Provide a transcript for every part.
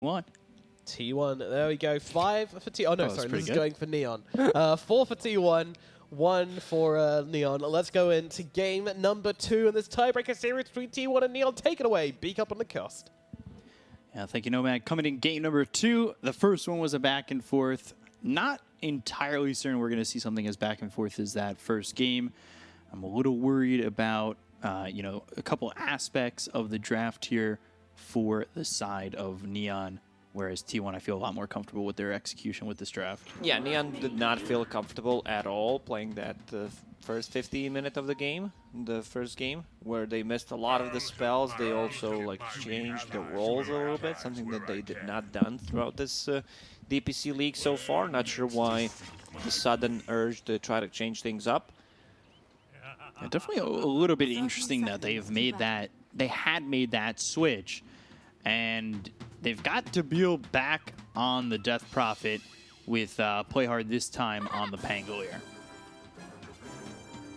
One. T1, there we go. 5 for T. Oh no, sorry, this is good. going for Neon. 4 for T1, 1 for Neon. Let's go into game number 2 in this tiebreaker series between T1 and Neon. Take it away. Beak up on the coast. Yeah, thank you, Nomad. Coming in game number 2, the first one was a back and forth. Not entirely certain we're going to see something as back and forth as that first game. I'm a little worried about, a couple aspects of the draft here for the side of Neon. Whereas T1, I feel a lot more comfortable with their execution with this draft. Yeah, Neon did not feel comfortable at all playing that first 15 minutes of the game, the first game, where they missed a lot of the spells. They also changed the roles a little bit, something that they did not done throughout this DPC league so far. Not sure why the sudden urge to try to change things up. Yeah, definitely a little bit interesting that they had made that switch, and they've got to build back on the Death Prophet with Play Hard this time on the Pangolier.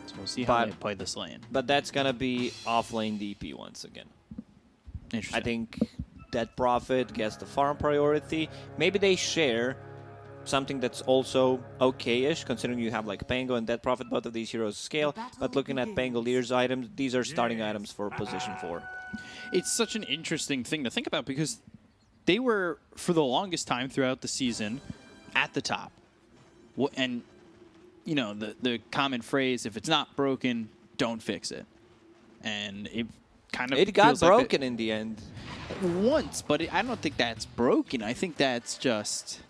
So we'll see how they play this lane. But that's going to be off-lane DP once again. Interesting. I think Death Prophet gets the farm priority. Maybe they share something that's also okay-ish, considering you have Pango and Death Prophet, both of these heroes scale. But looking at Pangolier's items, these are starting items for position 4. It's such an interesting thing to think about because they were, for the longest time throughout the season, at the top. And, the common phrase, if it's not broken, don't fix it. And it kind of It got broken in the end. Once, but I don't think that's broken. I think that's just,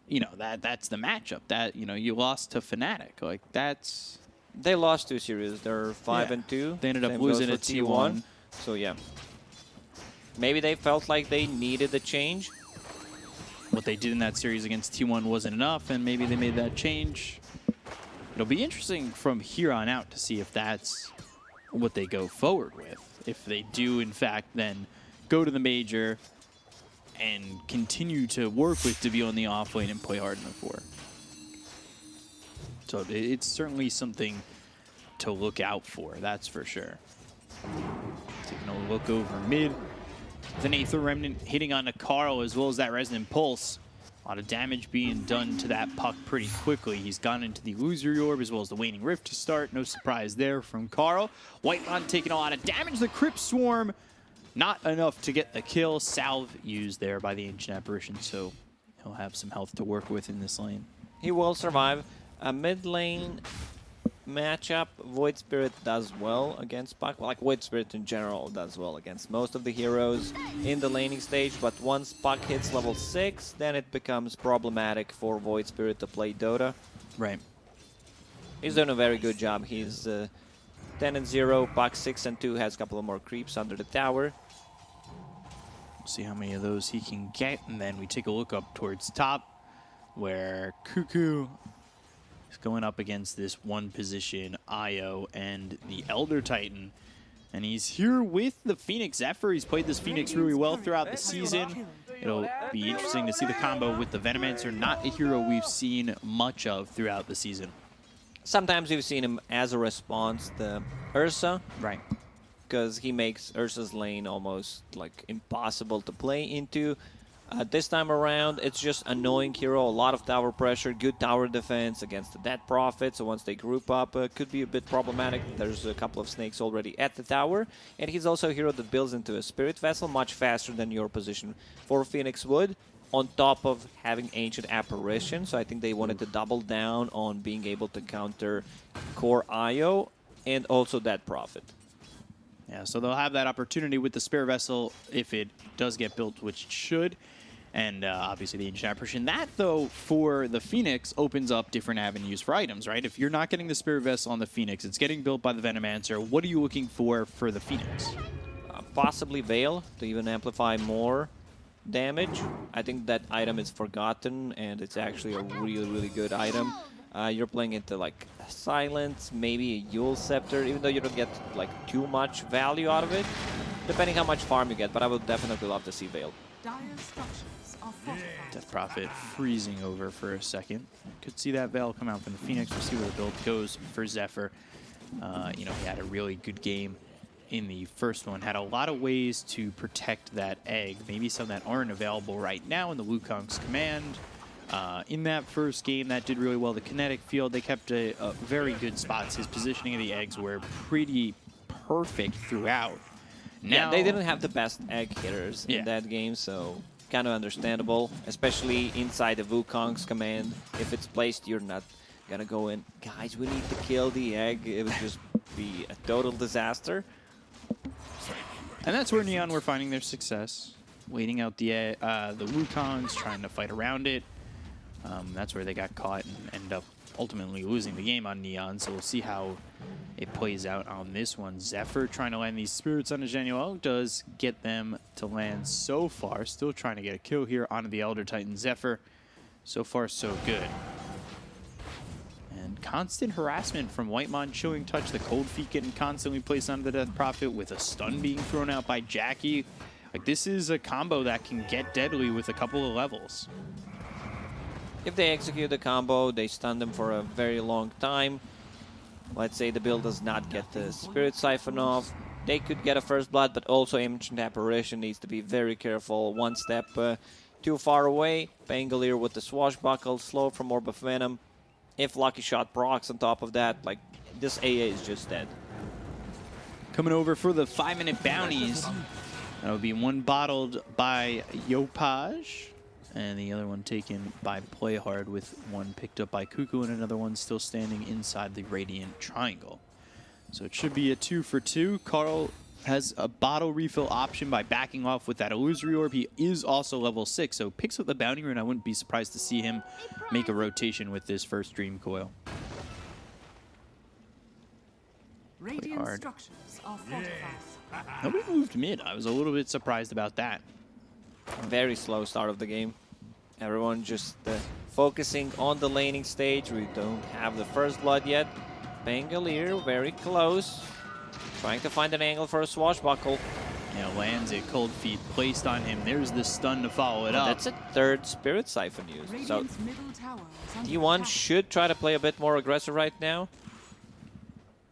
that's the matchup. That, you lost to Fnatic. That's... They lost 2 series. They're 5-2. They ended up Same losing goes at for T1. So, yeah. Maybe they felt like they needed a change. What they did in that series against T1 wasn't enough, and maybe they made that change. It'll be interesting from here on out to see if that's what they go forward with. If they do, in fact, then go to the major and continue to work with to be on the off lane and play hard in the 4. So it's certainly something to look out for, that's for sure. Taking a look over mid. The Aether Remnant hitting onto Carl as well as that Resonant Pulse. A lot of damage being done to that puck pretty quickly. He's gone into the Illusory Orb as well as the Waning Rift to start. No surprise there from Carl. Whitemon taking a lot of damage. The Crypt Swarm, not enough to get the kill. Salve used there by the Ancient Apparition, so he'll have some health to work with in this lane. He will survive. A mid lane matchup, Void Spirit does well against Puck. Well, Void Spirit in general does well against most of the heroes in the laning stage, but once Puck hits level 6, then it becomes problematic for Void Spirit to play Dota. Right. He's doing a very good job. He's 10-0, Puck 6-2, has a couple of more creeps under the tower. We'll see how many of those he can get, and then we take a look up towards top, where Cuckoo is going up against this one position, Io and the Elder Titan. And he's here with the Phoenix Zephyr. He's played this Phoenix really well throughout the season. It'll be interesting to see the combo with the Venomancer, not a hero we've seen much of throughout the season. Sometimes we've seen him as a response to Ursa. Right. Because he makes Ursa's lane almost impossible to play into. This time around, it's just annoying hero, a lot of tower pressure, good tower defense against the Death Prophet, so once they group up, could be a bit problematic. There's a couple of snakes already at the tower, and he's also a hero that builds into a Spirit Vessel much faster than your position for Phoenix would, on top of having Ancient Apparition, so I think they wanted to double down on being able to counter core Io and also Death Prophet. Yeah, so they'll have that opportunity with the Spare Vessel if it does get built, which it should. And obviously the Ancient Apparition. That, though, for the Phoenix opens up different avenues for items, right? If you're not getting the Spirit Vessel on the Phoenix, it's getting built by the Venomancer. What are you looking for the Phoenix? Possibly Veil to even amplify more damage. I think that item is forgotten, and it's actually a really, really good item. You're playing into Silence, maybe a Yule Scepter, even though you don't get too much value out of it, depending how much farm you get, but I would definitely love to see Veil. Death Prophet freezing over for a second. Could see that Veil come out from the Phoenix. We'll see where the build goes for Zephyr. He had a really good game in the first one, had a lot of ways to protect that egg. Maybe some that aren't available right now in the Wukong's command. In that first game, that did really well. The kinetic field, they kept a very good spots. His positioning of the eggs were pretty perfect throughout. Now, yeah, they didn't have the best egg hitters in that game, so kind of understandable, especially inside the Wukong's command. If it's placed, you're not gonna go in, guys, we need to kill the egg. It would just be a total disaster. And that's where Neon were finding their success, waiting out the Wukongs, trying to fight around it. That's where they got caught and ended up ultimately losing the game on Neon. So we'll see how it plays out on this one. Zephyr trying to land these spirits on Genuel does get them to land so far. Still trying to get a kill here onto the Elder Titan Zephyr. So far, so good. And constant harassment from Whitemon, Chilling Touch, the Cold Feet getting constantly placed onto the Death Prophet with a stun being thrown out by Jackie. Like, this is a combo that can get deadly with a couple of levels. If they execute the combo, they stun them for a very long time. Let's say the build does not get the Spirit Siphon off. They could get a first blood, but also Ancient Apparition needs to be very careful. One step too far away. Pangolier with the Swashbuckle, slow from Orb of Venom. If Lucky Shot procs on top of that, like, this AA is just dead. Coming over for the 5-minute bounties. That would be one bottled by Yopaj, and the other one taken by Playhard, with one picked up by Cuckoo and another one still standing inside the Radiant Triangle. So it should be a 2 for 2. Carl has a bottle refill option by backing off with that Illusory Orb. He is also level 6, so picks up the Bounty Rune. I wouldn't be surprised to see him make a rotation with this first Dream Coil. Radiant structures are fortified. Nobody moved mid. I was a little bit surprised about that. Very slow start of the game. Everyone just focusing on the laning stage. We don't have the first blood yet. Pangolier very close. Trying to find an angle for a Swashbuckle. Yeah, lands it. Cold Feet placed on him. There's the stun to follow it up. That's a third Spirit Siphon used. So Radiant's middle tower is under T1 attack. should try to play a bit more aggressive right now.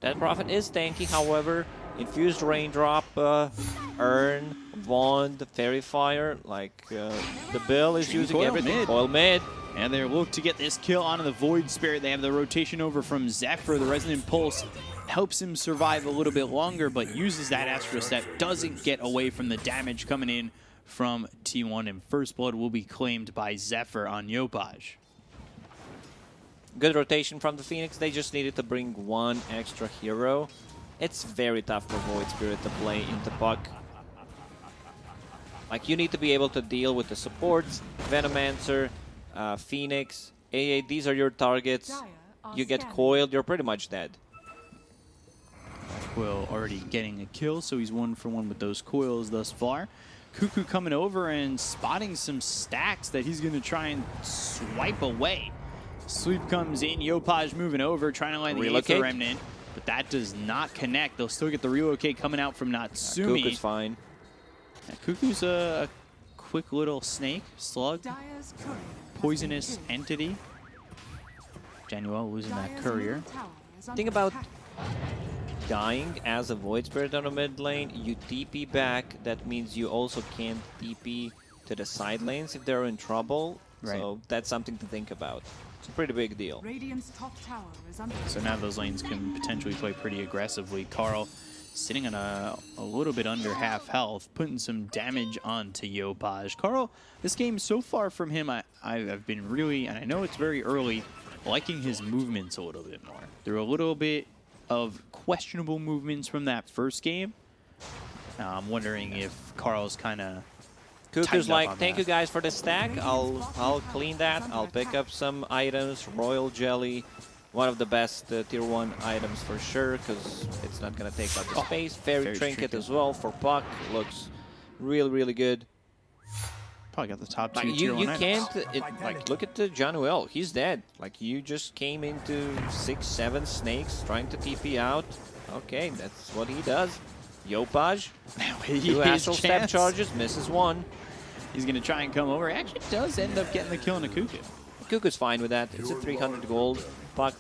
That Prophet is tanky, however. Infused Raindrop, Urn, Wand, Fairy Fire. Like, the Bill is using Coil everything. mid. Coil mid. And they look to get this kill onto the Void Spirit. They have the rotation over from Zephyr. The Resonant Pulse helps him survive a little bit longer, but uses that Astral Step. Doesn't get away from the damage coming in from T1. And First Blood will be claimed by Zephyr on Yopaj. Good rotation from the Phoenix. They just needed to bring one extra hero. It's very tough for Void Spirit to play into Puck. Like, you need to be able to deal with the supports, Venomancer, Phoenix, AA. These are your targets. You get coiled, you're pretty much dead. Coil already getting a kill, so he's 1 for 1 with those coils thus far. Cuckoo coming over and spotting some stacks that he's going to try and swipe away. Sweep comes in, Yopaj moving over, trying to land the Aether Remnant, but that does not connect. They'll still get the relocate coming out from Natsumi. Cuckoo's fine. Yeah, Cuckoo's a quick little snake, slug, Dire's courier has poisonous been killed. entity. Januel losing that Dire's courier. middle tower is under Think about attack. dying as a Void Spirit on the mid lane. You TP back. That means you also can't TP to the side lanes if they're in trouble. Right. So that's something to think about. It's a pretty big deal. Radiant's top tower is under So attack. now those lanes can potentially play pretty aggressively. Carl sitting on a little bit under half health, putting some damage onto Yopaj. Carl, this game so far from him, I've been really, and I know it's very early, liking his movements a little bit more. There are a little bit of questionable movements from that first game. I'm wondering if Carl's kind of Cuckoo's like, on thank that. you guys for the stack. I'll clean that. I'll pick up some items. Royal Jelly, one of the best tier 1 items for sure, because it's not going to take up the space. Fairy Trinket as well for Puck. Looks really, really good. probably got the top 2 Like, tier 1 you items. can't, like, look at the Januel. He's dead. Like, you just came into 6, 7 snakes trying to TP out. Okay, that's what he does. Yopaj, two Astral Step charges, misses one. He's going to try and come over. Actually does end up getting the kill on the Cuckoo. Cuckoo's fine with that. It's a 300 gold. Puck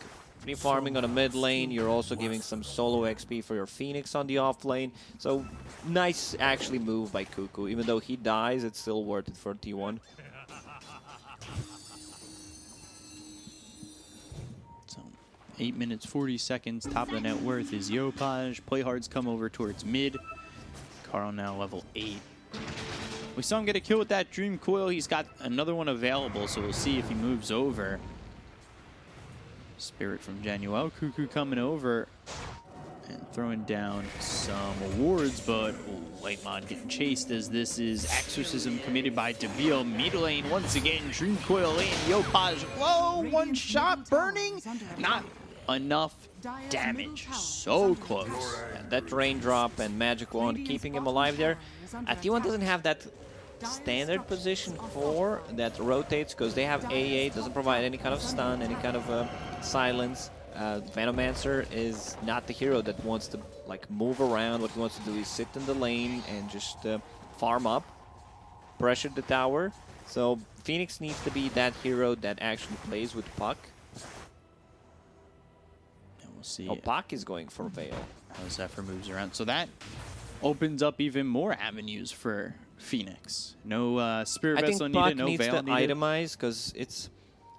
free farming on a mid lane. You're also giving some solo XP for your Phoenix on the off lane. So nice actually move by Cuckoo. Even though he dies, it's still worth it for T1. So 8 minutes 40 seconds. Top of the net worth is Yopaj. Playhard's come over towards mid. Carl now level 8. We saw him get a kill with that Dream Coil. He's got another one available, so we'll see if he moves over. Spirit from Januel. Cuckoo coming over and throwing down some awards, but Whitemon getting chased as this is Exorcism committed by Deville. Mid lane once again, Dream Coil in. Yopaj low, one shot burning. Not enough damage. So close. And that raindrop and magic wand keeping him alive there. T1 doesn't have that standard position 4 that rotates because they have AA, doesn't provide any kind of stun, any kind of silence. Venomancer is not the hero that wants to like move around. What he wants to do is sit in the lane and just farm up, pressure the tower. So Phoenix needs to be that hero that actually plays with Puck. And we'll see. Oh, Puck is going for Veil. How Zephyr moves around. So that opens up even more avenues for Phoenix. No Spirit I Vessel think Puck needed, no needs Veil to needed. itemize because it's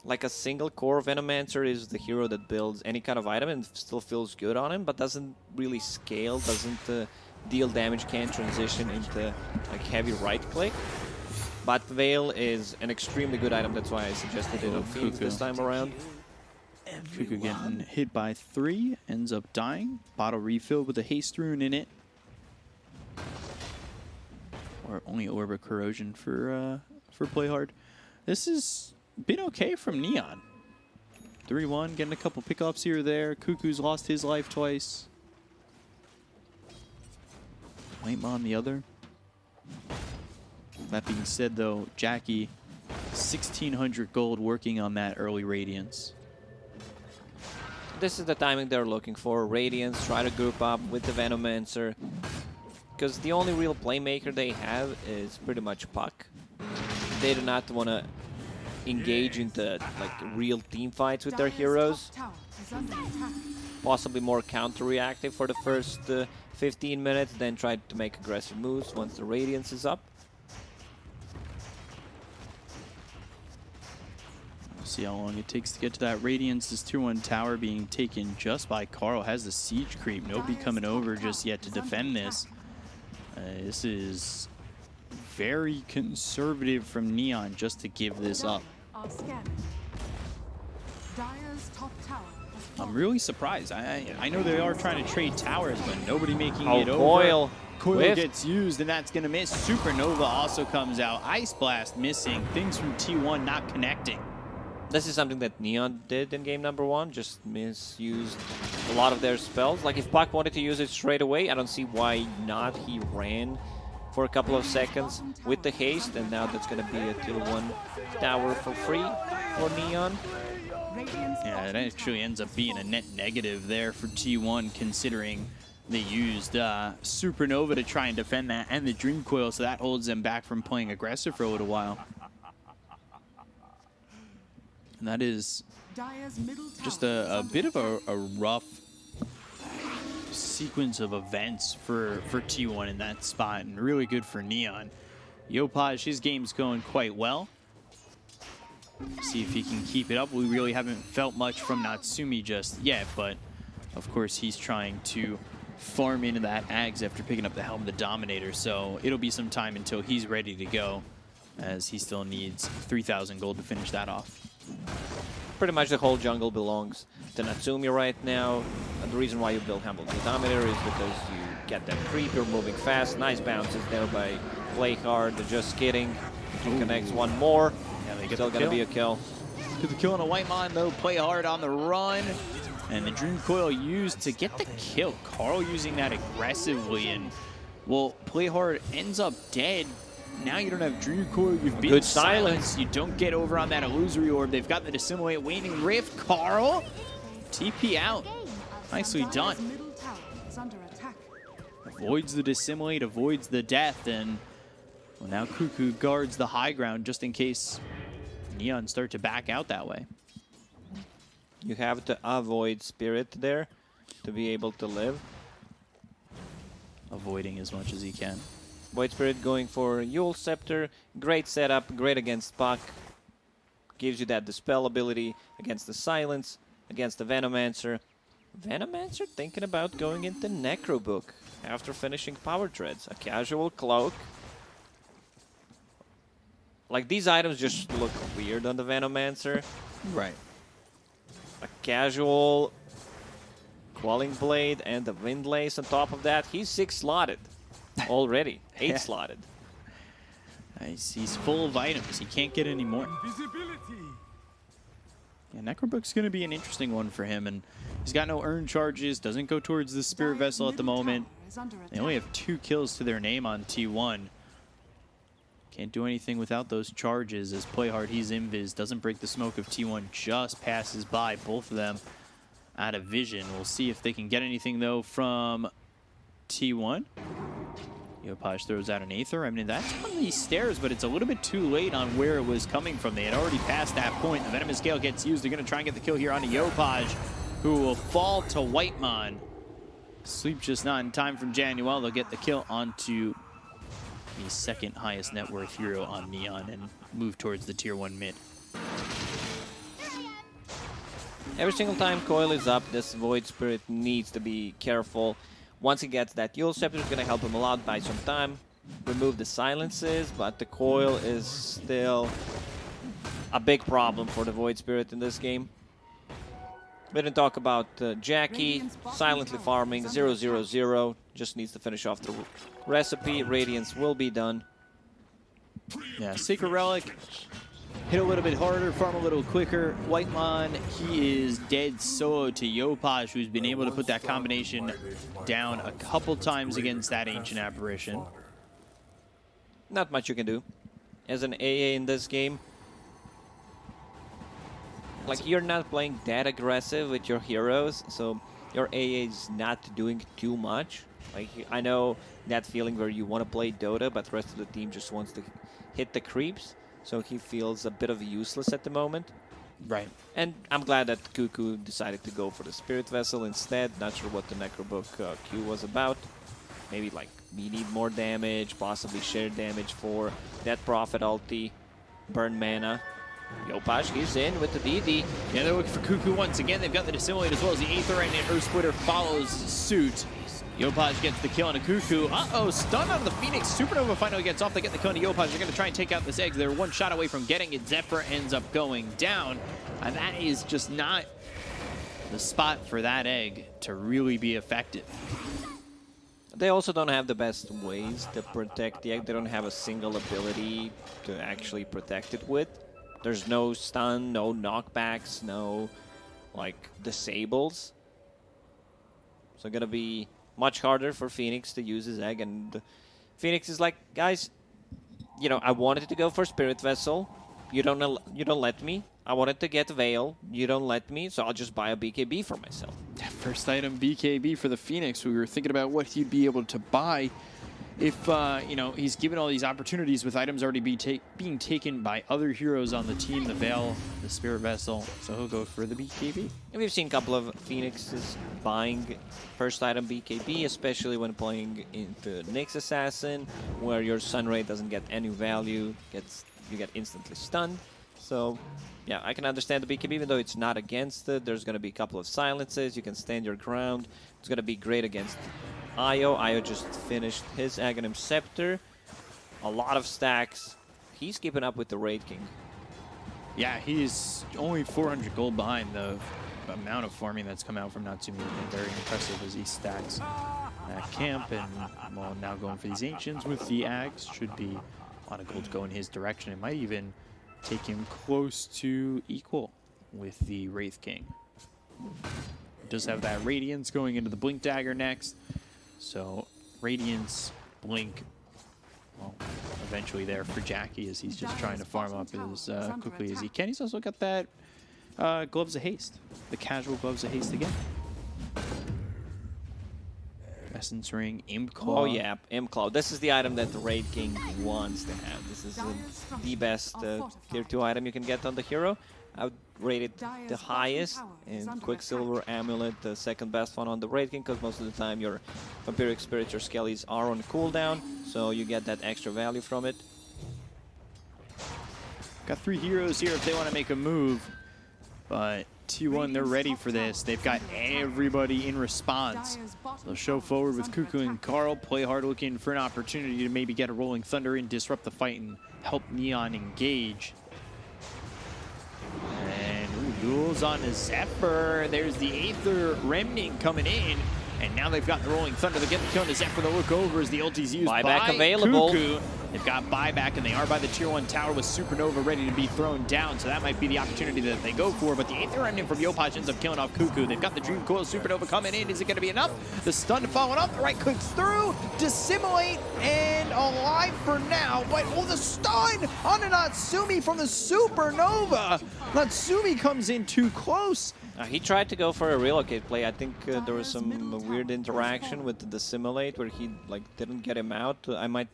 like a single core. Venomancer is the hero that builds any kind of item and still feels good on him, but doesn't really scale, doesn't deal damage, can't transition into like heavy right click. But Veil is an extremely good item, that's why I suggested it on Phoenix this time around. Cuckoo getting hit by 3, ends up dying. Bottle refilled with a haste rune in it. Or only Orb Corrosion for Playhard. This has been okay from Neon. 3-1, getting a couple pickups here or there. Cuckoo's lost his life twice. Whitemon the other. That being said, though, Jackie, 1,600 gold working on that early Radiance. This is the timing they're looking for. Radiance, try to group up with the Venomancer. Because the only real playmaker they have is pretty much Puck. They do not want to engage into like real team fights with their heroes. Possibly more counter-reactive for the first 15 minutes, then try to make aggressive moves once the Radiance is up. We'll see how long it takes to get to that Radiance. This tier 1 tower being taken just by Carl. Has the siege creep. Nobody coming over just yet to defend this. This is very conservative from Neon just to give this up. I'm really surprised. I know they are trying to trade towers, but nobody making it over. Coil. Coil gets used, and that's going to miss. Supernova also comes out. Ice Blast missing. Things from T1 not connecting. This is something that Neon did in game number 1, just misused a lot of their spells. Like if Puck wanted to use it straight away, I don't see why not. He ran for a couple of seconds with the haste, and now that's going to be a tier 1 tower for free for Neon. Yeah, it actually ends up being a net negative there for T1, considering they used Supernova to try and defend that and the Dream Coil, so that holds them back from playing aggressive for a little while. And that is just a bit of a rough sequence of events for T1 in that spot, and really good for Neon. Yopaj, his game's going quite well. See if he can keep it up. We really haven't felt much from Natsumi just yet, but of course he's trying to farm into that Ags after picking up the Helm of the Dominator, so it'll be some time until he's ready to go, as he still needs 3,000 gold to finish that off. Pretty much the whole jungle belongs to Natsumi right now. And the reason why you build Helm of the Dominator is because you get that creep, you're moving fast. Nice bounces there by Playhard. Just kidding. He connects one more. Yeah, they get Still going to be a kill. Get the kill on a Whitemon, though. Playhard on the run. And the Dream Coil used to get the kill. Carl using that aggressively, and, well, Playhard ends up dead. Now you don't have Dream Coil, you've been silenced. You don't get over on that Illusory Orb. They've got the Dissimulate, Waning Rift. Carl, TP out. Nicely done. Avoids the Dissimulate, avoids the death, and well, now Cuckoo guards the high ground just in case Neon start to back out that way. You have to avoid Spirit there to be able to live. Avoiding as much as he can. Void Spirit going for Yule Scepter. Great setup, great against Puck. Gives you that Dispel ability against the Silence, against the Venomancer. Venomancer thinking about going into Necro Book after finishing Power Treads. A casual Cloak. Like, these items just look weird on the Venomancer. Right. A casual Quelling Blade and the Windlace on top of that. He's 6 slotted already. 8 slotted. Nice. He's full of items. He can't get any more. Yeah, Necrobook's going to be an interesting one for him, and he's got no earn charges, doesn't go towards the Spirit Vessel at the moment. They only have 2 kills to their name on T1. Can't do anything without those charges as Play Hard, he's invis, doesn't break the smoke of T1, just passes by both of them out of vision. We'll see if they can get anything, though, from T1. Yopaj throws out an Aether. I mean, that's on these stairs, but it's a little bit too late on where it was coming from. They had already passed that point. The Venomous Gale gets used. They're going to try and get the kill here on Yopaj, who will fall to Whitemon. Sleep just not in time from Januel. They'll get the kill onto the second highest net worth hero on Neon and move towards the tier 1 mid. Every single time Coil is up, this Void Spirit needs to be careful. Once he gets that Yule Scepter, it's going to help him a lot, buy some time, remove the silences, but the Coil is still a big problem for the Void Spirit in this game. We didn't talk about Jackie, silently farming, 0-0-0, just needs to finish off the recipe. Radiance will be done. Yeah, Sacred Relic, hit a little bit harder, farm a little quicker. Whitemon, he is dead solo to Yopaj, who's been able to put that combination down a couple times against that Ancient Apparition. Not much you can do as an AA in this game. Like, you're not playing that aggressive with your heroes, so your AA is not doing too much. Like, I know that feeling where you want to play Dota, but the rest of the team just wants to hit the creeps. So he feels a bit of useless at the moment. Right. And I'm glad that Cuckoo decided to go for the Spirit Vessel instead. Not sure what the Necrobook Q was about. Maybe like, we need more damage, possibly shared damage for that Prophet ulti, burn mana. Yopaj, he's in with the DD. Yeah, they're looking for Cuckoo once again. They've got the Dissimulate as well as the Aether, and Earth Splitter follows suit. Yopaj gets the kill on a Cuckoo. Uh-oh, stun on the Phoenix. Supernova finally gets off. They get the kill on Yopaj. They're going to try and take out this egg. They're one shot away from getting it. Zephyr ends up going down. And that is just not the spot for that egg to really be effective. They also don't have the best ways to protect the egg. They don't have a single ability to actually protect it with. There's no stun, no knockbacks, no, like, disables. So gonna be much harder for Phoenix to use his egg, and Phoenix is like, guys, you know, I wanted to go for Spirit Vessel. You don't let me. I wanted to get Veil. You don't let me, so I'll just buy a BKB for myself. First item BKB for the Phoenix. We were thinking about what he'd be able to buy if, you know, he's given all these opportunities with items already being taken by other heroes on the team, the Veil, the Spirit Vessel, so he'll go for the BKB. And we've seen a couple of Phoenixes buying first item BKB, especially when playing into Nyx Assassin, where your Sunray doesn't get any value, you get instantly stunned. So, yeah, I can understand the BKB, even though it's not against it. There's going to be a couple of silences, you can stand your ground. It's going to be great against Io. Io just finished his Aghanim Scepter. A lot of stacks. He's keeping up with the Raid King. Yeah, he's only 400 gold behind. The amount of farming that's come out from Natsumi has been very impressive as he stacks that camp. And well, now going for these Ancients with the Ags should be a lot of gold to go in his direction. It might even take him close to equal with the Wraith King. He does have that Radiance going into the Blink Dagger next. So Radiance, Blink, well, eventually there for Jackie as he's just trying to farm up as quickly as he can. He's also got that Gloves of Haste, the casual Gloves of Haste again. Essence Ring, Imp Claw. Oh yeah, Imp Claw. This is the item that the Raid King wants to have. This is the best tier 2 item you can get on the hero. I would rate it Dire's the bottom highest, tower is and under Quicksilver Amulet the second best one on the Raid King, because most of the time your Vampiric Spirits or Skellies are on cooldown, so you get that extra value from it. Got 3 heroes here if they want to make a move, but T1, they're ready for this. They've got everybody in response. They'll show forward with Cuckoo and Carl, play hard, looking for an opportunity to maybe get a Rolling Thunder in, disrupt the fight, and help Neon engage. And duels on a Zephyr. There's the Aether Remnant coming in. And now they've got the Rolling Thunder. They get the kill on the Zephyr. The look over as the ulti's used Buyback by available. Cuckoo. They've got buyback, and they are by the tier 1 tower with Supernova ready to be thrown down. So that might be the opportunity that they go for. But the Aether Remnant from Yopaj ends up killing off Cuckoo. They've got the Dream Coil Supernova coming in. Is it going to be enough? The stun to follow it up. The right clicks through. Dissimulate and alive for now. But the stun on a Natsumi from the Supernova. Natsumi comes in too close. He tried to go for a relocate play. I think there was some weird interaction with the Dissimulate where he didn't get him out. I might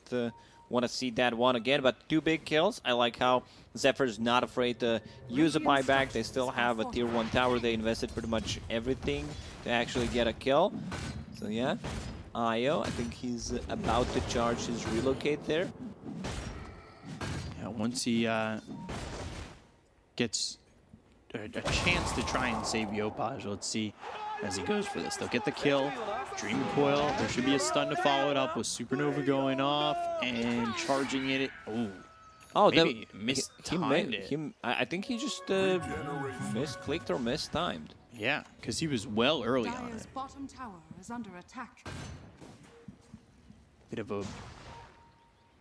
want to see that one again, but 2 big kills. I like how Zephyr's not afraid to use a buyback. They still have a tier 1 tower. They invested pretty much everything to actually get a kill. So yeah, Io, I think he's about to charge his relocate there. Yeah, once he gets a chance to try and save Yopaj, let's see as he goes for this. They'll get the kill. Dream Coil. There should be a stun to follow it up with Supernova going off and charging it. Oh, maybe mistimed it. I think he just misclicked or mistimed. Yeah, because he was well early on Dire's it. bottom tower is under attack. Bit of a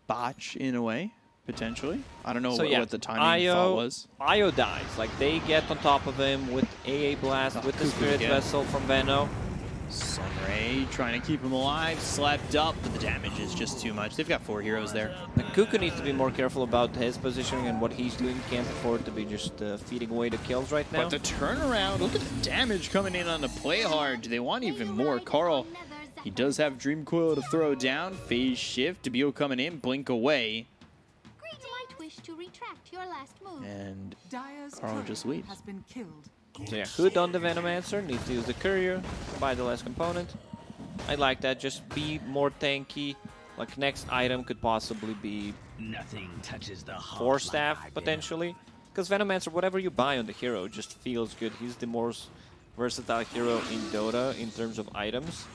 botch in a way, potentially. I don't know So yeah, what the timing thought was. Io dies. They get on top of him with AA Blast, with the Cuckoo Spirit again. Vessel from Veno. Sunray trying to keep him alive, slept up, but the damage is just too much. They've got 4 heroes there. Cuckoo needs to be more careful about his positioning and what he's doing. Can't afford to be just feeding away the kills right now. But the turnaround, look at the damage coming in on the play hard. Do they want even more? Carl, he does have Dream Coil to throw down. Phase shift, Debio coming in, blink away. You might wish to retract your last move. And Dire's Carl turret just leaves. has been killed. So yeah, Hood on the Venomancer, needs to use the Courier, buy the last component. I like that, just be more tanky. Next item could possibly be Nothing touches the heart Force Staff, potentially. Because Venomancer, whatever you buy on the hero, just feels good. He's the most versatile hero in Dota in terms of items.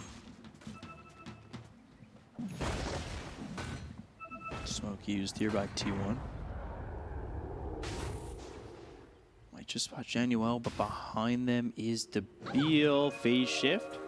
Smoke used here by T1. Might just spot Januel, but behind them is Debio. Phase shift.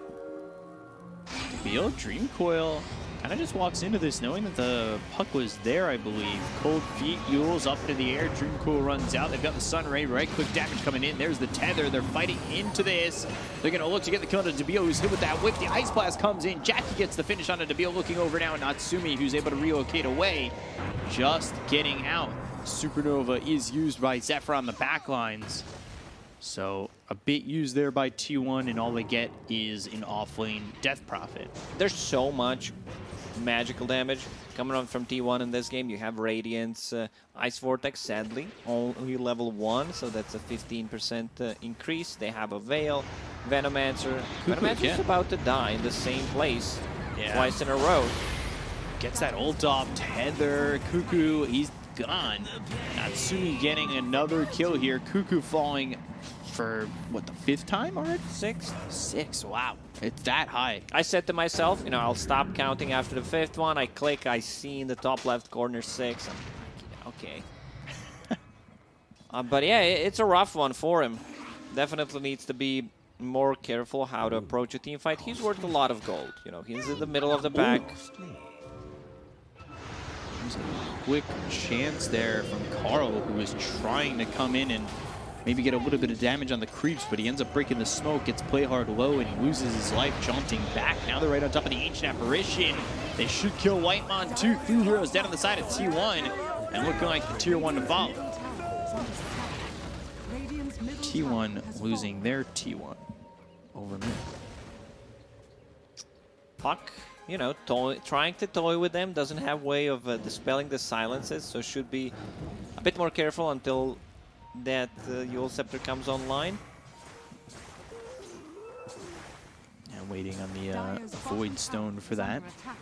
Debio, Dream Coil, kind of just walks into this knowing that the puck was there, I believe. Cold feet, Yules up into the air. Dream Coil runs out. They've got the Sunray, right click damage coming in. There's the tether. They're fighting into this. They're going to look to get the kill to Debio, who's hit with that whip. The Ice Blast comes in. Jackie gets the finish on Debio, looking over now. Natsumi, who's able to relocate away. Just getting out. Supernova is used by Zephyr on the back lines. So a bit used there by T1, and all they get is an offlane Death Prophet. There's so much magical damage coming on from T1 in this game. You have Radiance, Ice Vortex, sadly, only level 1, so that's a 15% increase. They have a Veil, Venomancer. Venomancer's about to die in the same place twice in a row. Gets that ult off, tether, Cuckoo, he's gone. Natsumi getting another kill here. Cuckoo falling for, what, the 5th time already? 6? 6, wow. It's that high. I said to myself, I'll stop counting after the 5th one. I click, I see in the top left corner 6. I'm like, okay. But yeah, it's a rough one for him. Definitely needs to be more careful how to approach a team fight. He's worth a lot of gold. He's in the middle of the pack. There's a quick chance there from Carl, who was trying to come in and maybe get a little bit of damage on the creeps, but he ends up breaking the smoke, gets play hard low, and he loses his life, jaunting back. Now they're right on top of the Ancient Apparition. They should kill Whitemon too. 2 heroes down on the side of T1, and looking like the tier 1 to follow. T1 losing their T1 over mid. Puck, trying to toy with them, doesn't have way of dispelling the silences, so should be a bit more careful until that Yule Scepter comes online. And waiting on the Dire's Void bottom Stone tower for is that. under attack.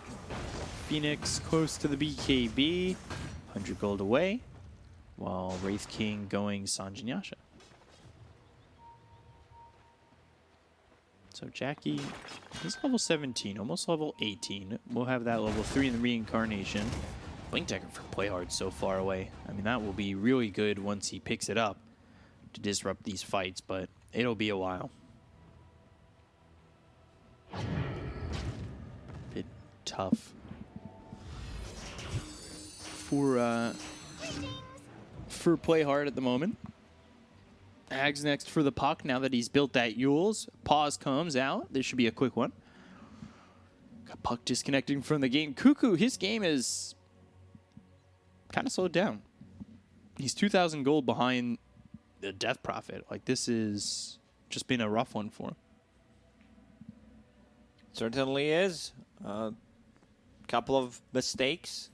Phoenix close to the BKB, 100 gold away, while Wraith King going Sanjinyasha. So Jackie is level 17, almost level 18. We'll have that level 3 in the Reincarnation. Blink Dagger for play hard so far away. I mean, that will be really good once he picks it up to disrupt these fights, but it'll be a while. Bit tough for play hard at the moment. Ag's next for the puck now that he's built that Yules. Pause comes out. This should be a quick one. Got puck disconnecting from the game. Cuckoo, his game is kind of slowed down. He's 2,000 gold behind the Death Prophet. Like, this is just been a rough one for him. Certainly is. Couple of mistakes.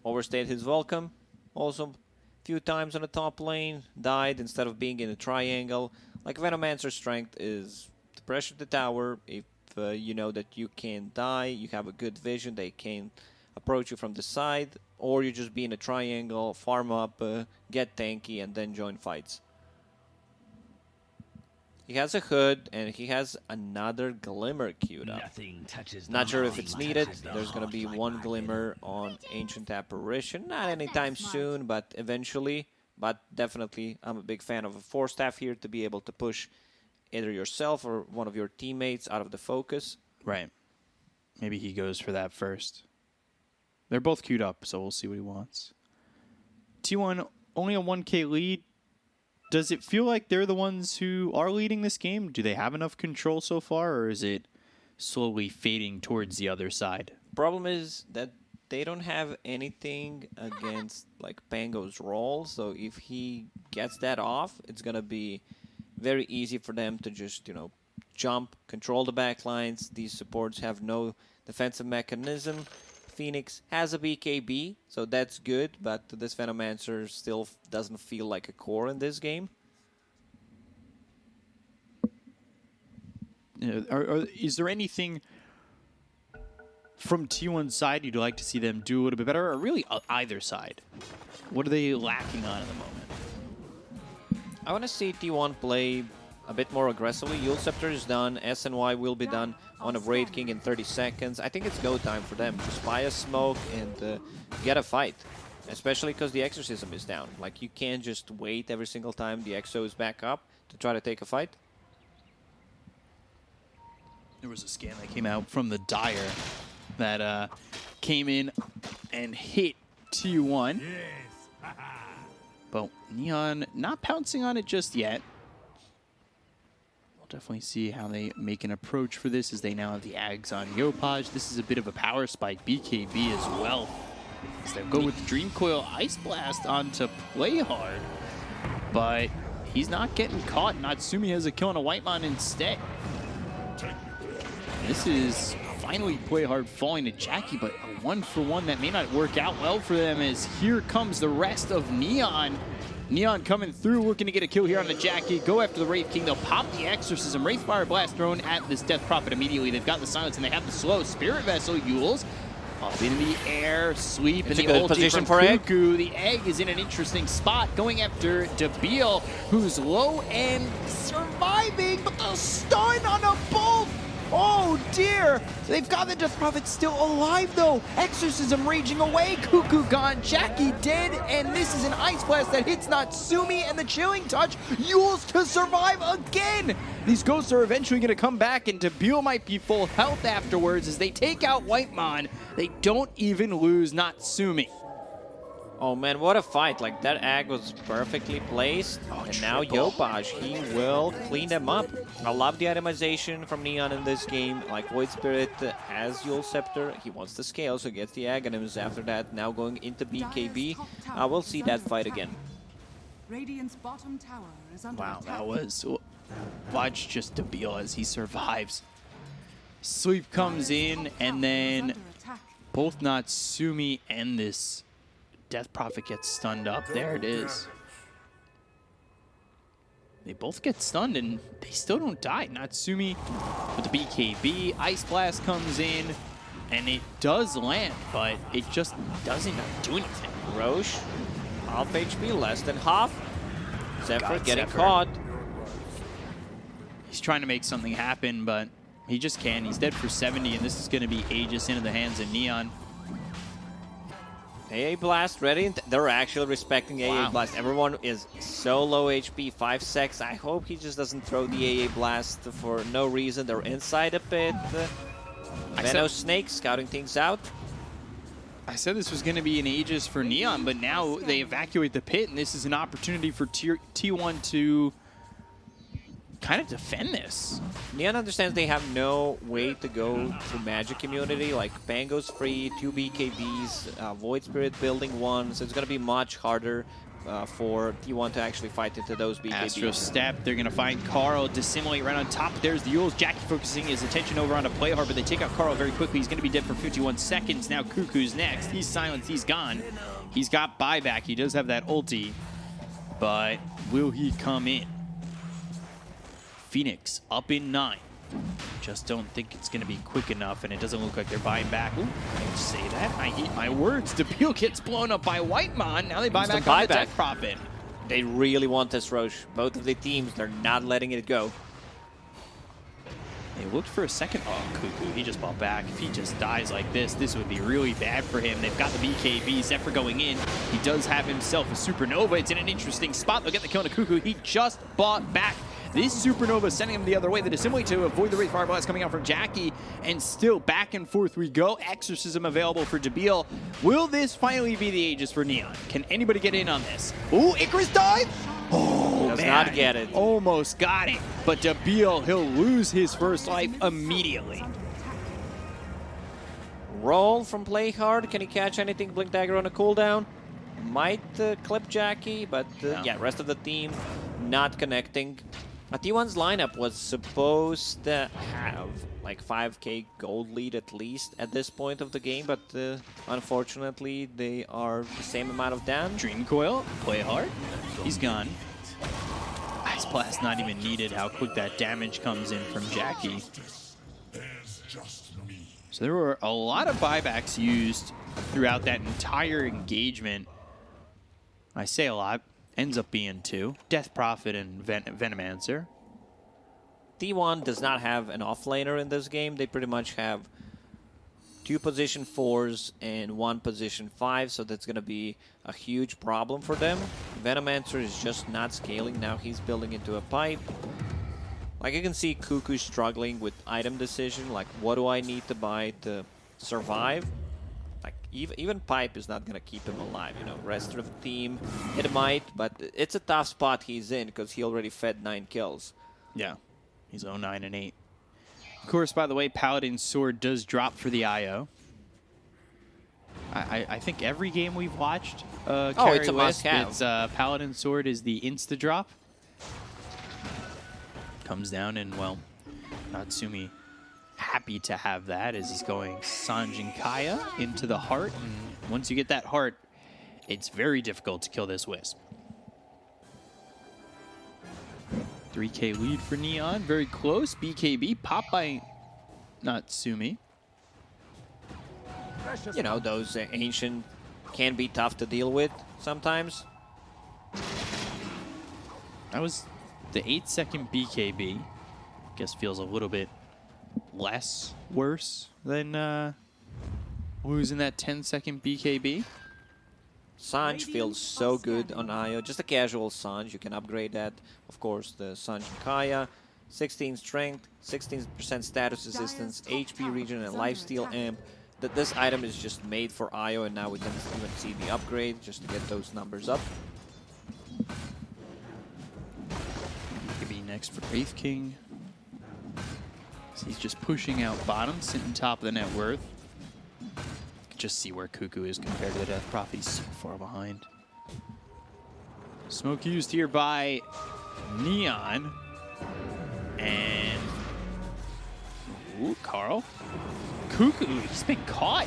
Overstayed his welcome. Also, a few times on the top lane. Died instead of being in a triangle. Like, Venomancer's strength is to pressure the tower. If you know that you can't die, you have a good vision, they can approach you from the side. Or you just be in a triangle, farm up, get tanky, and then join fights. He has a hood, and he has another Glimmer queued up. Nothing touches the Not sure if heart it's like needed. touches the There's going to heart be like one my Glimmer on Ancient Apparition. Not anytime soon, but eventually. But definitely, I'm a big fan of a 4-staff here to be able to push either yourself or one of your teammates out of the focus. Right. Maybe he goes for that first. They're both queued up, so we'll see what he wants. T1 only a 1K lead. Does it feel like they're the ones who are leading this game? Do they have enough control so far, or is it slowly fading towards the other side? Problem is that they don't have anything against like Pango's roll, so if he gets that off, it's going to be very easy for them to just, you know, jump, control the backlines. These supports have no defensive mechanism. Phoenix has a BKB, so that's good, but this Venomancer still doesn't feel like a core in this game. Is there anything from T1's side you'd like to see them do a little bit better, or really either side? What are they lacking on at the moment? I want to see T1 play a bit more aggressively. Yule Scepter is done. SNY will be done on a Wraith King in 30 seconds. I think it's go time for them. Just buy a smoke and get a fight. Especially because the Exorcism is down. Like, you can't just wait every single time the Exo is back up to try to take a fight. There was a scan that came out from the Dire that came in and hit T1. Yes. But Neon not pouncing on it just yet. We'll definitely see how they make an approach for this as they now have the Ags on Yopaj. This is a bit of a power spike BKB as well. As they go with the Dream Coil Ice Blast onto play hard. But he's not getting caught. Natsumi has a kill on a Whitemon instead. This is finally play hard falling to Jackie, but a 1-for-1 that may not work out well for them as here comes the rest of Neon. Neon coming through, looking to get a kill here on the Jackie. Go after the Wraith King. They'll pop the Exorcism. Wraith Fire Blast thrown at this Death Prophet immediately. They've got the silence and they have the slow. Spirit Vessel, Yules. Up in the air, sweep, It's and a the good ulti position from for Egg. Cuckoo. The Egg is in an interesting spot, going after Debiel, who's low and surviving, but the stun on a bolt. Oh dear! They've got the Death Prophet still alive though. Exorcism raging away. Cuckoo gone. Jackie dead. And this is an Ice Blast that hits Natsumi and the Chilling Touch. Yules to survive again. These ghosts are eventually going to come back and Debiel might be full health afterwards as they take out Whitemon. They don't even lose Natsumi. Oh man, what a fight. Like, that Ag was perfectly placed. And now Yopaj, he will clean them up. I love the itemization from Neon in this game. Like, Void Spirit has Yule Scepter. He wants to scale, so gets the Aghanims after that. Now going into BKB. We'll see that fight again. Radiant's bottom tower is under Wow, attack. that was... Watch just Debiel as he survives. Sleep comes in, and then both Natsumi and this Death Prophet gets stunned up. There it is. They both get stunned, and they still don't die. Natsumi with the BKB. Ice Blast comes in, and it does land, but it just doesn't do anything. Roche, half HP, less than half. Zephyr God, getting Zephyr. caught. He's trying to make something happen, but he just can't. He's dead for 70, and this is going to be Aegis into the hands of Neon. AA Blast ready. They're actually respecting AA Wow. Blast. Everyone is so low HP, 5 secs. I hope he just doesn't throw the AA Blast for no reason. They're inside a pit. Venom Snake scouting things out. I said this was going to be an Aegis for Neon, but now they evacuate the pit, and this is an opportunity for T1 to kind of defend this. Neon understands they have no way to go through magic immunity. Like, Pango's free, 2 BKBs, Void Spirit building 1, so it's going to be much harder for T1 to actually fight into those BKBs. Astro Step, they're going to find Carl, dissimulate right on top. There's the Yules. Jackie focusing his attention over onto Playhard, but they take out Carl very quickly. He's going to be dead for 51 seconds. Now Cuckoo's next. He's silenced. He's gone. He's got buyback. He does have that ulti, but will he come in? Phoenix up in 9. Just don't think it's going to be quick enough, and it doesn't look like they're buying back. Ooh, I say that. I eat my words. Debeel gets blown up by Whitemon. Now they buy back on the Death Prophet. They really want this Roche. Both of the teams, they're not letting it go. They looked for a second. Oh, Cuckoo, he just bought back. If he just dies like this, this would be really bad for him. They've got the BKB. Zephyr going in. He does have himself a Supernova. It's in an interesting spot. They'll get the kill on Cuckoo. He just bought back. This Supernova sending him the other way. The dissimulate to avoid the Wraith Fire Blast coming out from Jackie. And still back and forth we go. Exorcism available for Debeel. Will this finally be the Aegis for Neon? Can anybody get in on this? Ooh, Icarus dive! Oh, Does man. not get it. Almost got it. But Debeel, he'll lose his first life immediately. Roll from Play Hard. Can he catch anything? Blink Dagger on a cooldown. Might clip Jackie, but yeah, rest of the team not connecting. T1's lineup was supposed to have like 5k gold lead at least at this point of the game, but unfortunately they are the same amount of damage. Dream Coil, play hard. He's gone. Ice Blast not even needed. How quick that damage comes in from Jackie. So there were a lot of buybacks used throughout that entire engagement. I say a lot. Ends up being 2. Death Prophet and Venomancer. T1 does not have an offlaner in this game. They pretty much have 2 position 4s and 1 position 5, so that's going to be a huge problem for them. Venomancer is just not scaling. Now he's building into a pipe. Like, you can see Cuckoo struggling with item decision. Like, what do I need to buy to survive? Like, even pipe is not going to keep him alive, you know. Rest of the team, it might, but it's a tough spot he's in because he already fed 9 kills. Yeah, he's 0-9 and 8. Of course, by the way, Paladin's Sword does drop for the IO. I think every game we've watched, it's a must-have. It's Paladin's Sword is the insta-drop. Comes down and, well, Natsumi happy to have that as he's going Sanj and Kaya into the heart. And once you get that heart, it's very difficult to kill this Wisp. 3k lead for Neon, very close. BKB popped by Natsumi. You know, those ancient can be tough to deal with sometimes. That was the 8-second BKB. Guess feels a little bit less worse than losing that 10-second BKB. Sanj feels so good on Io. Just a casual Sanj. You can upgrade that. Of course, the Sanj and Kaya. 16 strength, 16% status resistance, HP regen, and lifesteal amp. This item is just made for Io, and now we can even see the upgrade just to get those numbers up. Could be next for Wraith King. So he's just pushing out bottom, sitting top of the net worth. Just see where Cuckoo is compared to the Death Prophet. He's so far behind. Smoke used here by Neon. And ooh, Carl. Cuckoo, he's been caught.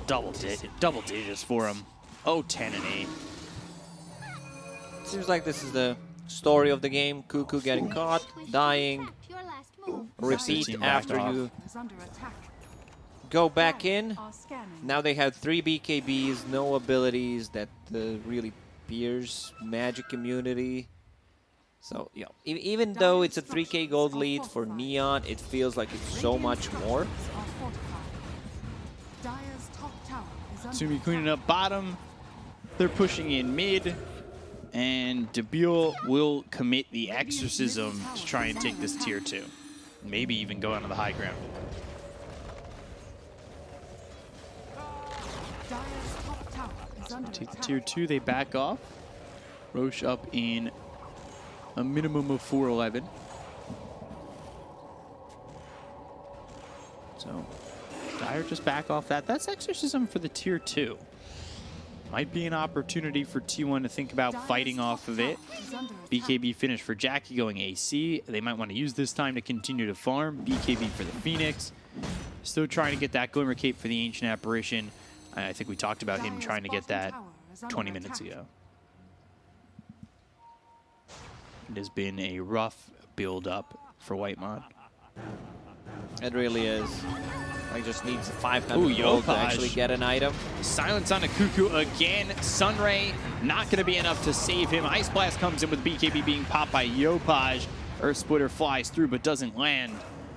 Double digits for him. Oh, 10 and 8. Seems like this is the story of the game. Cuckoo getting caught, dying, Retract your last move. repeat team after backed off. you Is under attack. go back in. Are scanning. Now they have 3 BKBs, no abilities that really pierce magic immunity. So, yeah, even though it's a 3k gold lead for Neon, it feels like it's so much more. Are fortified. Dire's top tower is under Sumi attack. cleaning up bottom. They're pushing in mid. And Debil will commit the exorcism to try and take this tier 2. Maybe even go onto the high ground. Dire's top tower is under Take the attack. tier 2, they back off. Roche up in a minimum of 411. So, Dire just back off that. That's exorcism for the tier 2. Might be an opportunity for T1 to think about fighting off of it. Is under attack. BKB finish for Jackie going AC. They might want to use this time to continue to farm. BKB for the Phoenix. Still trying to get that Glimmer Cape for the Ancient Apparition. I think we talked about him Dire's trying to get bottom that tower is under 20 minutes attack. ago. It has been a rough build-up for Whitemon. It really is. I just needs 500 Ooh, gold to Yopaj. actually get an item. Silence on a Cuckoo again. Sunray not going to be enough to save him. Ice Blast comes in with BKB being popped by Yopaj. Earth Splitter flies through but doesn't land.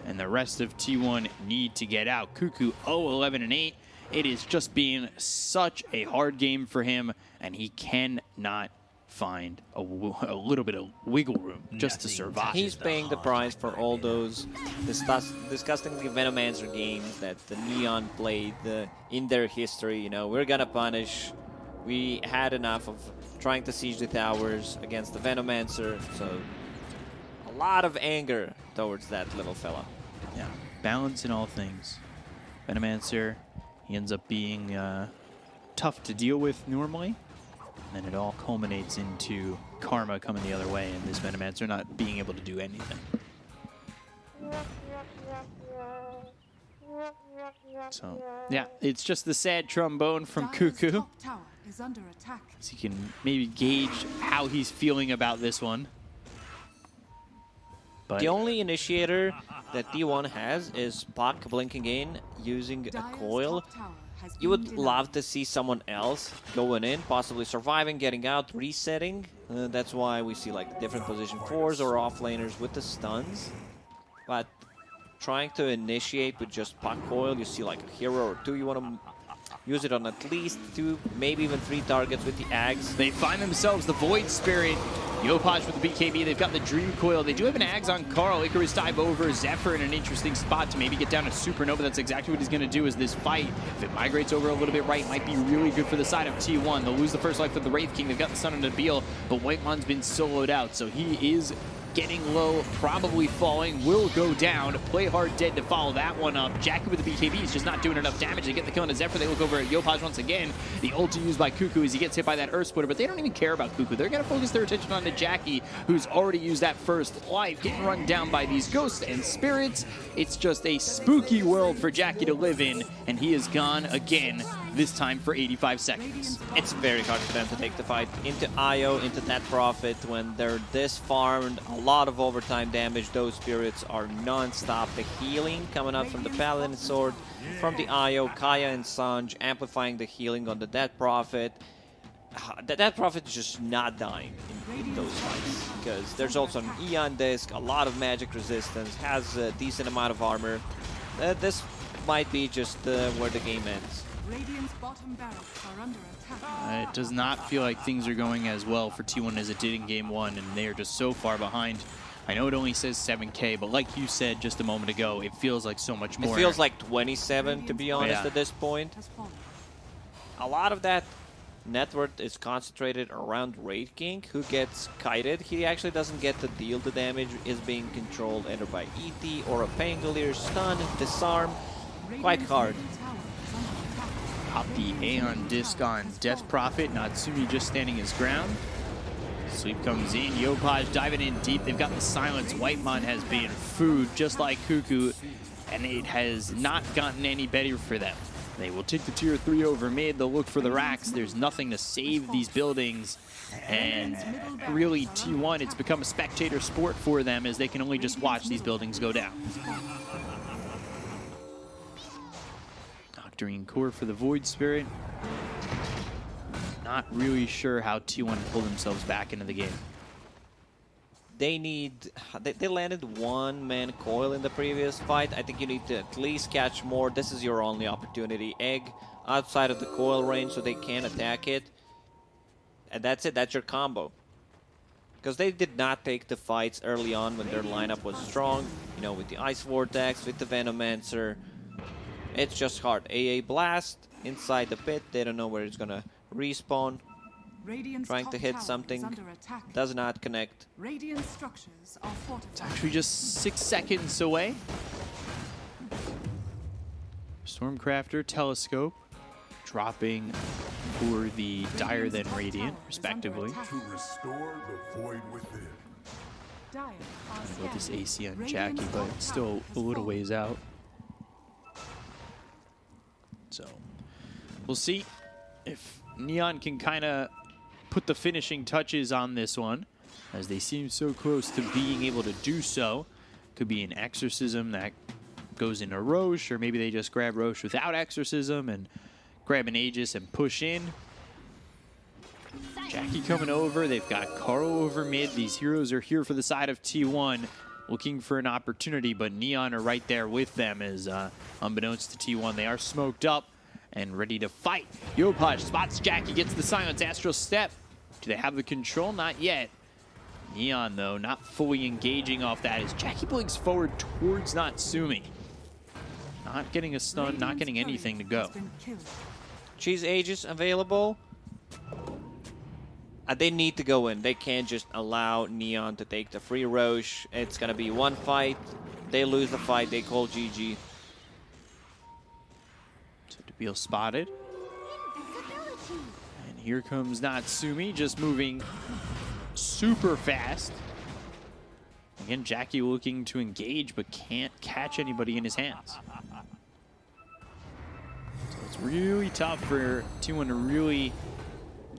And the rest of T1 need to get out. Cuckoo 0-11-8. It is just being such a hard game for him, and he cannot find a little bit of wiggle room just to survive. He's paying the price for all those disgustingly Venomancer games that the Neon played in their history. You know, we're gonna punish. We had enough of trying to siege the towers against the Venomancer, so a lot of anger towards that little fella. Yeah, balance in all things. Venomancer, he ends up being tough to deal with normally. And then it all culminates into Karma coming the other way and this Venomancer not being able to do anything. So, yeah, it's just the sad trombone from Dire's Cuckoo. top tower is under attack. So you can maybe gauge how he's feeling about this one. But The only initiator that T1 has is Puck blinking in using a Dire's coil. top tower has You been would denied. love to see someone else going in, possibly surviving, getting out, resetting. That's why we see like different position 4s or offlaners with the stuns. But trying to initiate with just Puck coil, you see like a hero or 2, you want to use it on at least 2, maybe even 3 targets with the Ags. they find themselves the Void Spirit. Yopaj with the BKB, they've got the Dream Coil. They do have an Ags on Carl. Icarus dive over. Zephyr in an interesting spot to maybe get down to Supernova. That's exactly what he's going to do is this fight. If it migrates over a little bit right, might be really good for the side of T1. They'll lose the first life of the Wraith King. They've got the Sun on Nabil, but Whitemon's been soloed out, so he is getting low, probably falling, will go down. Play hard dead to follow that one up. Jackie with the BKB is just not doing enough damage to get the kill on a Zephyr. They look over at Yopaj once again. The ulti used by Cuckoo as he gets hit by that Earth Splitter, but they don't even care about Cuckoo. They're going to focus their attention on the Jackie, who's already used that first life, getting run down by these ghosts and spirits. It's just a spooky world for Jackie to live in, and he is gone again, this time for 85 seconds. It's very hard for them to take the fight into IO, into that Prophet when they're this farmed. A lot of overtime damage. Those spirits are non-stop. The healing coming out from the Paladin Sword, from the IO, Kaya and Sanj amplifying the healing on the Dead Prophet. That Prophet is just not dying in those fights because there's also an Eon disc, a lot of magic resistance, has a decent amount of armor. This might be just where the game ends. Radiant's bottom barracks are under attack. It does not feel like things are going as well for T1 as it did in Game 1, and they are just so far behind. I know it only says 7K, but like you said just a moment ago, it feels like so much more. It feels like 27, to be honest, Yeah. at this point. Has fallen. A lot of that net worth is concentrated around Wraith King, who gets kited. He actually doesn't get to deal the damage, is being controlled either by ET or a Pangolier, stun, disarm. Quite hard. Radiant's tower is under attack. Pop the Aeon disc on Death Prophet. Natsumi just standing his ground. Sleep comes in. Yopaj diving in deep. They've got the silence. Whitemon has been food just like Cuckoo, and it has not gotten any better for them. They will take the tier 3 over mid. They'll look for the racks. There's nothing to save these buildings. And really, T1, it's become a spectator sport for them as they can only just watch these buildings go down. Doctrine Core for the Void Spirit. Not really sure how T1 pull themselves back into the game. They landed one-man coil in the previous fight. I think you need to at least catch more. This is your only opportunity. Egg outside of the coil range so they can attack it. And that's it. That's your combo. Because they did not take the fights early on when their lineup was strong. You know, with the Ice Vortex, with the Venomancer. It's just hard. AA Blast inside the pit. They don't know where it's going to respawn. Radiant's Trying to top hit tower is something. under attack. Does not connect. Radiant structures are fortified. Actually just 6 seconds away. Stormcrafter, Telescope, dropping for the Dire then Radiant, respectively. To restore the void within. About this AC on Jackie, but it's still a little ways out. So we'll see if Neon can kind of put the finishing touches on this one, as they seem so close to being able to do so. Could be an Exorcism that goes into Roche, or maybe they just grab Roche without Exorcism and grab an Aegis and push in. Jackie coming over. They've got Carl over mid. These heroes are here for the side of T1, looking for an opportunity, but Neon are right there with them as, unbeknownst to T1, they are smoked up and ready to fight. Yopaj spots Jackie, gets the silence, Astral Step. Do they have the control? Not yet. Neon, though, not fully engaging off that as Jackie blinks forward towards Natsumi. Not getting a stun, not getting anything to go. Cheese Aegis available. They need to go in. They can't just allow Neon to take the free Roche. It's going to be one fight. They lose the fight. They call GG. So Debil spotted. And here comes Natsumi, just moving super fast. Again, Jackie looking to engage, but can't catch anybody in his hands. So it's really tough for T1 to really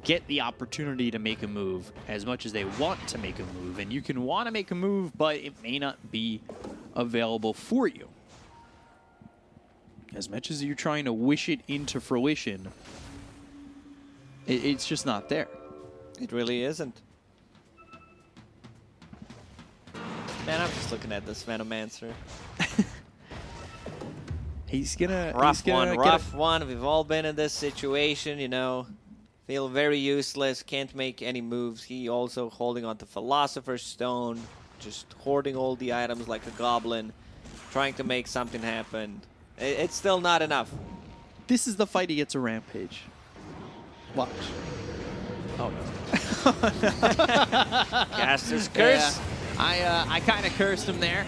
get the opportunity to make a move as much as they want to make a move. And you can want to make a move, but it may not be available for you. As much as you're trying to wish it into fruition, it's just not there. It really isn't. Man, I'm just looking at this Venomancer. He's gonna rough one. We've all been in this situation, you know. Feel very useless, can't make any moves. He also holding on to Philosopher's Stone, just hoarding all the items like a goblin, trying to make something happen. It's still not enough. This is the fight he gets a Rampage. Watch. Oh no. Caster's Curse. Yeah, I kind of cursed him there.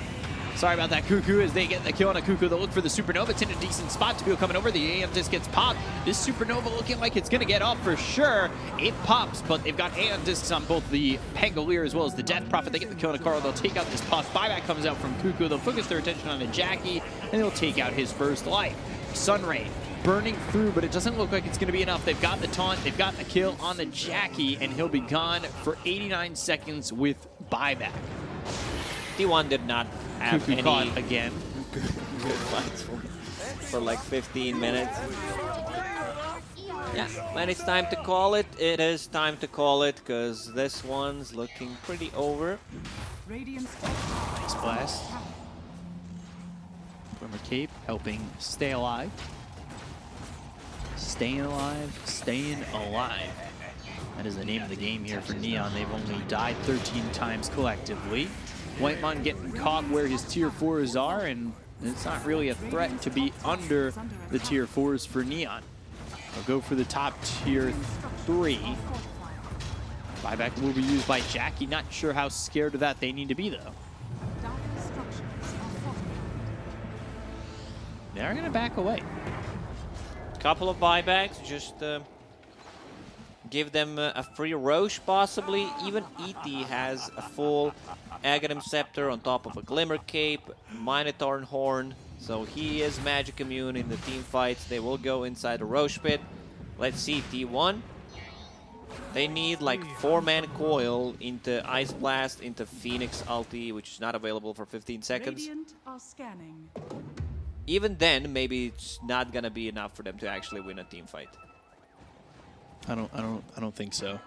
Sorry about that, Cuckoo, as they get the kill on a Cuckoo. They'll look for the Supernova. It's in a decent spot. Debil coming over. The Aeon Disc gets popped. This Supernova looking like it's going to get off for sure. It pops, but they've got Aeon Discs on both the Pangolier as well as the Death Prophet. They get the kill on a Carl. They'll take out this puff. Buyback comes out from Cuckoo. They'll focus their attention on the Jackie, and they'll take out his first life. Sunray burning through, but it doesn't look like it's going to be enough. They've got the taunt. They've got the kill on the Jackie, and he'll be gone for 89 seconds with buyback. T1 did not have Cuckoo any caught again. good fights for like 15 minutes. Yeah, when it's time to call it, it is time to call it, because this one's looking pretty over. Nice blast. Former Cape helping stay alive. Staying alive, staying alive. That is the name of the game here for Neon. They've only died 13 times collectively. Whitemon getting caught where his tier 4s are, and it's not really a threat to be under the tier 4s for Neon. They'll go for the top tier 3. Buyback will be used by Jackie. Not sure how scared of that they need to be, though. They are going to back away. Couple of buybacks, just give them a free Roche, possibly. Even ET has a full Aghanim Scepter on top of a Glimmer Cape, Minotaur Horn. So he is magic immune in the team fights. They will go inside the Roche pit. Let's see T1. They need like 4-man coil into Ice Blast, into Phoenix ulti, which is not available for 15 seconds. Radiant are scanning. Even then, maybe it's not gonna be enough for them to actually win a team fight. I don't think so.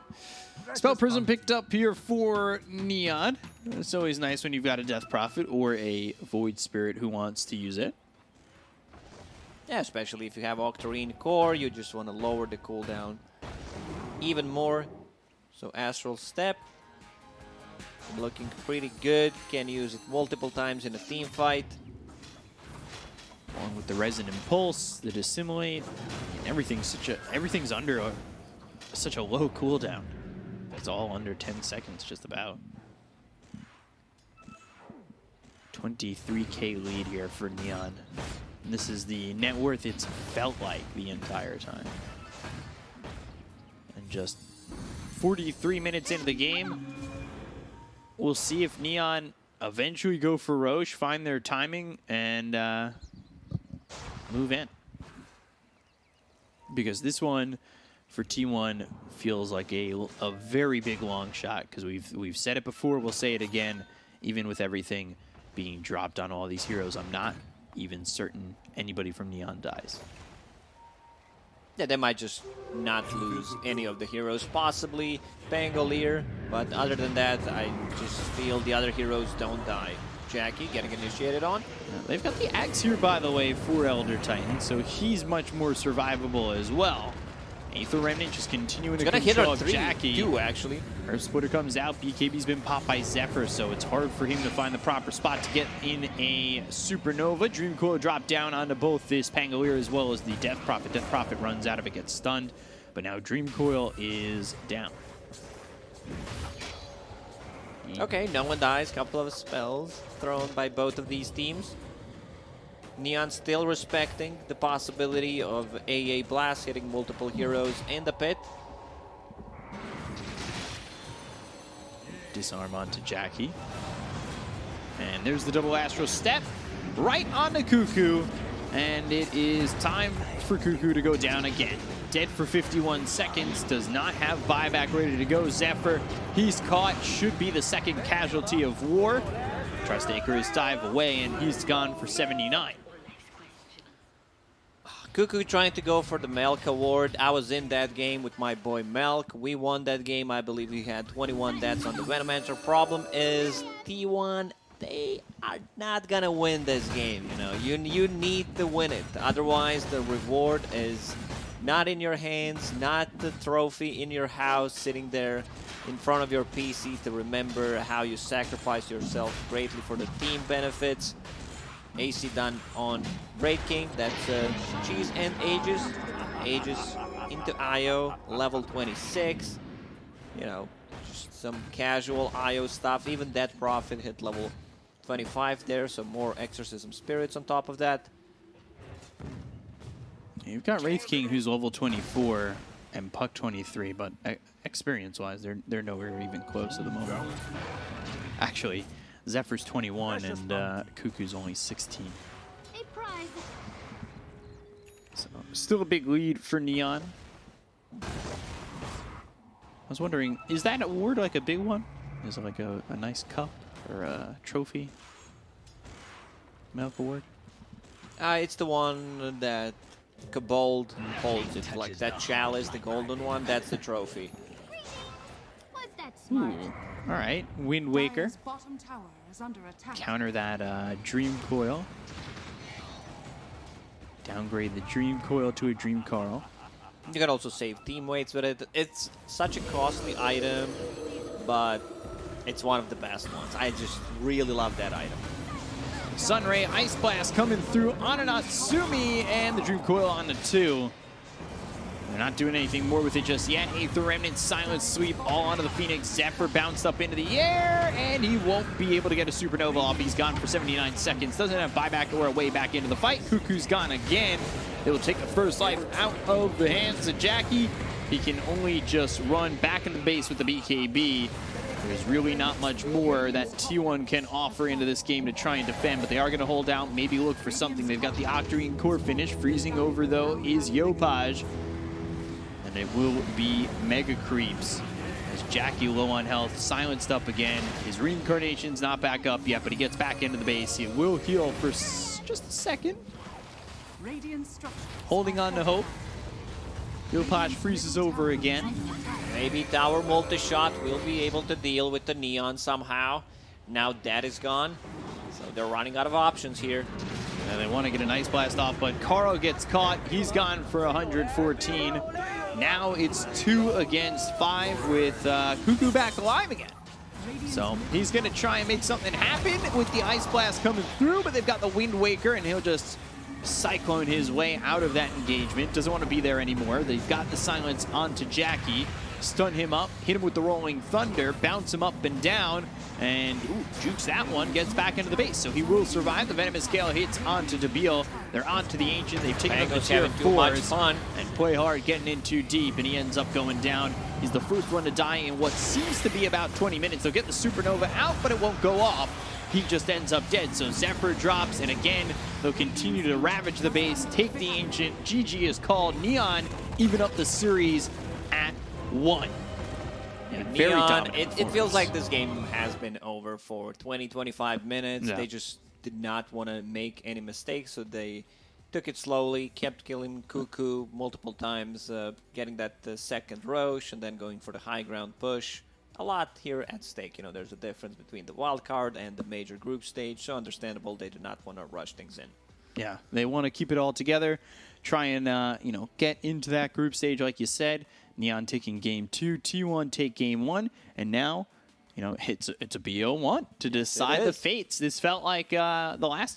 Spell Prism picked up here for Neon. It's always nice when you've got a Death Prophet or a Void Spirit who wants to use it. Yeah, especially if you have Octarine Core, you just want to lower the cooldown even more. So Astral Step, looking pretty good. Can use it multiple times in a team fight. Along with the Resonant Pulse, the Dissimulate, and everything's under such a low cooldown. It's all under 10 seconds, just about. 23k lead here for Neon. And this is the net worth it's felt like the entire time. And just 43 minutes into the game, we'll see if Neon eventually go for Roche, find their timing, and move in. Because this one for T1 feels like a very big long shot, because we've said it before, we'll say it again. Even with everything being dropped on all these heroes, I'm not even certain anybody from Neon dies. Yeah, they might just not lose any of the heroes, possibly Pangolier, but other than that, I just feel the other heroes don't die. Jackie getting initiated on. They've got the Axe here, by the way, for Elder Titan, so he's much more survivable as well. Aether Remnant just continuing to control Jackie. Too, actually. Earth Splitter comes out. BKB's been popped by Zephyr, so it's hard for him to find the proper spot to get in a Supernova. Dream Coil dropped down onto both this Pangolier as well as the Death Prophet. Death Prophet runs out of it, gets stunned, but now Dream Coil is down. Okay, no one dies. Couple of spells thrown by both of these teams. Neon still respecting the possibility of AA Blast hitting multiple heroes in the pit. Disarm onto Jackie. And there's the double Astral Step right onto Cuckoo. And it is time for Cuckoo to go down again. Dead for 51 seconds, does not have buyback ready to go. Zephyr, he's caught, should be the second casualty of war. Tries to anchor his dive away, and he's gone for 79. Cuckoo trying to go for the Melk award. I was in that game with my boy Melk. We won that game. I believe we had 21 deaths on the Venomancer. Problem is T1, they are not gonna win this game. You know, you need to win it. Otherwise, the reward is not in your hands, not the trophy in your house, sitting there in front of your PC to remember how you sacrificed yourself greatly for the team benefits. AC done on Braid King, that's Cheese and Aegis. Aegis into IO, level 26. You know, just some casual IO stuff. Even that Prophet hit level 25 there, so more Exorcism Spirits on top of that. You've got Wraith King, who's level 24, and Puck 23, but experience-wise, they're nowhere even close at the moment. Actually, Zephyr's 21 and Cuckoo's only 16. A prize. So still a big lead for Neon. I was wondering, is that award like a big one? Is it like a nice cup or a trophy? Milk award? It's the one that Cabal holds. It's like that chalice, the golden one. That's the trophy. Was that smart? All right, Wind Waker. Dire's bottom tower is under attack. Counter that Dream Coil. Downgrade the Dream Coil to a Dream Coil. You can also save team weights with it. It's such a costly item, but it's one of the best ones. I just really love that item. Sunray Ice Blast coming through on an Natsumi, and the Dream Coil on the 2. They're not doing anything more with it just yet. Aether Remnant, Silent Sweep, all onto the Phoenix. Zephyr bounced up into the air, and he won't be able to get a Supernova off. He's gone for 79 seconds. Doesn't have buyback or a way back into the fight. Cuckoo's gone again. They will take the first life out of the hands of Jackie. He can only just run back in the base with the BKB. There's really not much more that T1 can offer into this game to try and defend, but they are going to hold out, maybe look for something. They've got the Octarine core finish. Freezing over, though, is Yopaj. And it will be Mega Creeps. As Jackie low on health, silenced up again. His reincarnation's not back up yet, but he gets back into the base. He will heal for just a second. Radiant structures. Holding on to hope. Yopaj freezes over again. Maybe Tower multi-shot will be able to deal with the Neon somehow. Now that is gone, so they're running out of options here. And they want to get an Ice Blast off, but Carl gets caught. He's gone for 114. Now it's 2 against 5 with Cuckoo back alive again. So he's going to try and make something happen with the Ice Blast coming through, but they've got the Wind Waker, and he'll just cyclone his way out of that engagement. Doesn't want to be there anymore. They've got the silence onto Jackie. Stun him up, hit him with the Rolling Thunder, bounce him up and down, and jukes that one, gets back into the base. So he will survive. The Venomous Gale hits onto Dabil. They're onto the Ancient. They've taken up the tier 4s and play hard, getting in too deep, and he ends up going down. He's the first one to die in what seems to be about 20 minutes. They'll get the Supernova out, but it won't go off. He just ends up dead. So Zephyr drops, and again, they'll continue to ravage the base, take the Ancient. GG is called. Neon even up the series at 1. Yeah, very Neon, it feels like this game has been over for 20-25 minutes. Yeah. They just did not want to make any mistakes, so they took it slowly, kept killing Cuckoo multiple times, getting that second Roche, and then going for the high ground push. A lot here at stake. You know, there's a difference between the wild card and the major group stage, so understandable they do not want to rush things in. Yeah, they want to keep it all together, try and, you know, get into that group stage like you said. Neon taking game 2, T1 take game 1, and now, you know, it's a BO1 to decide the fates. This felt like the last